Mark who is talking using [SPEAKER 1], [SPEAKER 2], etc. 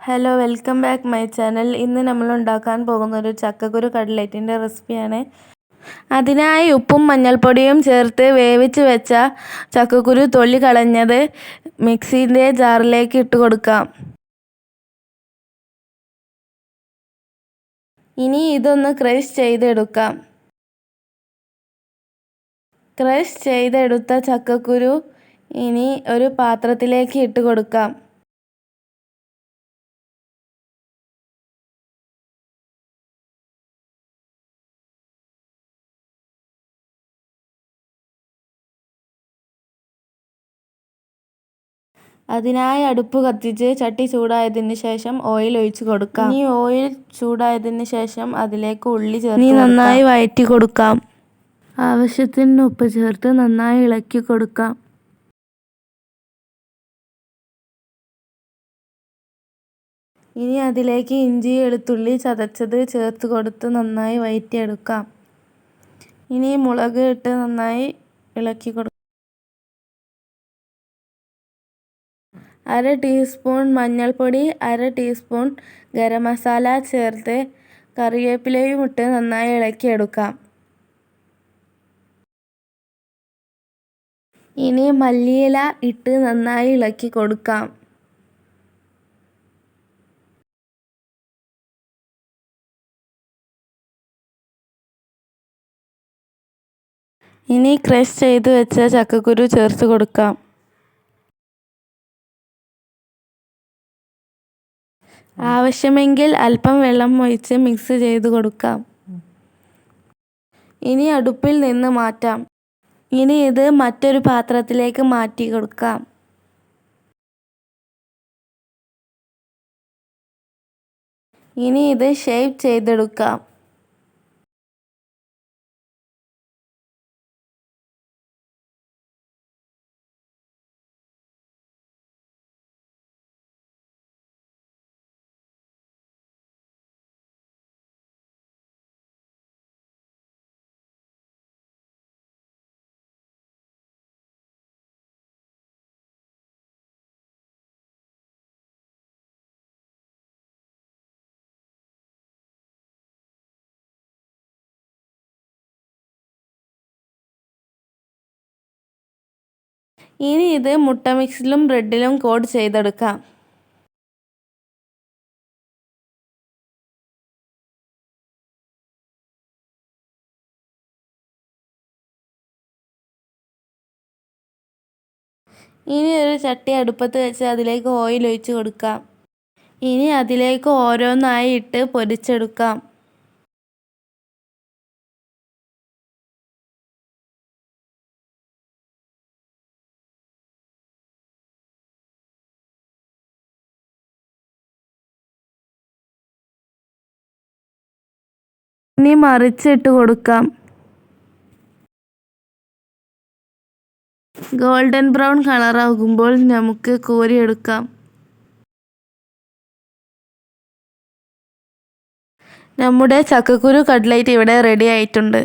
[SPEAKER 1] Hello, welcome back my channel. ഇന്ന് നമ്മൾ ഉണ്ടാക്കാൻ പോകുന്ന ഒരു ചക്കക്കുരു കട്ട്ലറ്റിൻ്റെ റെസിപ്പിയാണ്. അതിനായി ഉപ്പും മഞ്ഞൾപ്പൊടിയും ചേർത്ത് വേവിച്ച് വെച്ച ചക്കക്കുരു തൊലി കളഞ്ഞത് മിക്സിൻ്റെ ജാറിലേക്ക് ഇട്ട് കൊടുക്കാം. ഇനി ഇതൊന്ന് ക്രഷ് ചെയ്തെടുക്കാം. ക്രഷ് ചെയ്തെടുത്ത ചക്കക്കുരു ഇനി ഒരു പാത്രത്തിലേക്ക് ഇട്ട് കൊടുക്കാം. അതിനായി അടുപ്പ് കത്തിച്ച് ചട്ടി ചൂടായതിന് ശേഷം ഓയിൽ ഒഴിച്ച് കൊടുക്കാം. ഇനി ഓയിൽ ചൂടായതിന് ശേഷം അതിലേക്ക് ഉള്ളി ചേർത്ത് നന്നായി വഴറ്റി കൊടുക്കാം. ആവശ്യത്തിന് ഉപ്പ് ചേർത്ത് നന്നായി ഇളക്കി കൊടുക്കാം. ഇനി അതിലേക്ക് ഇഞ്ചി വെളുത്തുള്ളി ചതച്ചത് ചേർത്ത് കൊടുത്ത് നന്നായി വഴറ്റിയെടുക്കാം. ഇനി മുളക് ഇട്ട് നന്നായി ഇളക്കി കൊടുക്കാം. 1/2 ടീസ്പൂൺ മഞ്ഞൾപ്പൊടി, 1/2 ടീസ്പൂൺ ഗരം മസാല ചേർത്ത് കറിവേപ്പിലയും ഇട്ട് നന്നായി ഇളക്കിയെടുക്കാം. ഇനി മല്ലിയില ഇട്ട് നന്നായി ഇളക്കി കൊടുക്കാം. ഇനി ക്രഷ് ചെയ്ത് വെച്ച ചക്കക്കുരു ചേർത്ത് കൊടുക്കാം. ആവശ്യമെങ്കിൽ അല്പം വെള്ളം ഒഴിച്ച് മിക്സ് ചെയ്ത് കൊടുക്കാം. ഇനി അടുപ്പിൽ നിന്ന് മാറ്റാം. ഇനി ഇത് മറ്റൊരു പാത്രത്തിലേക്ക് മാറ്റി കൊടുക്കാം. ഇനി ഇത് ഷേപ്പ് ചെയ്തെടുക്കാം. ഇനി ഇത് മുട്ട മിക്സിലും ബ്രെഡിലും കോട്ട് ചെയ്തെടുക്കാം. ഇനി ഒരു ചട്ടി അടുപ്പത്ത് വെച്ച് അതിലേക്ക് ഓയിൽ ഒഴിച്ച് കൊടുക്കാം. ഇനി അതിലേക്ക് ഓരോന്നായി ഇട്ട് പൊരിച്ചെടുക്കാം. ഇനി മറിച്ചിട്ട് കൊടുക്കാം. ഗോൾഡൻ ബ്രൗൺ കളറാകുമ്പോൾ നമുക്ക് കോരിയെടുക്കാം. നമ്മുടെ ചക്കക്കുരു കട്ട്ലറ്റ് ഇവിടെ റെഡി ആയിട്ടുണ്ട്.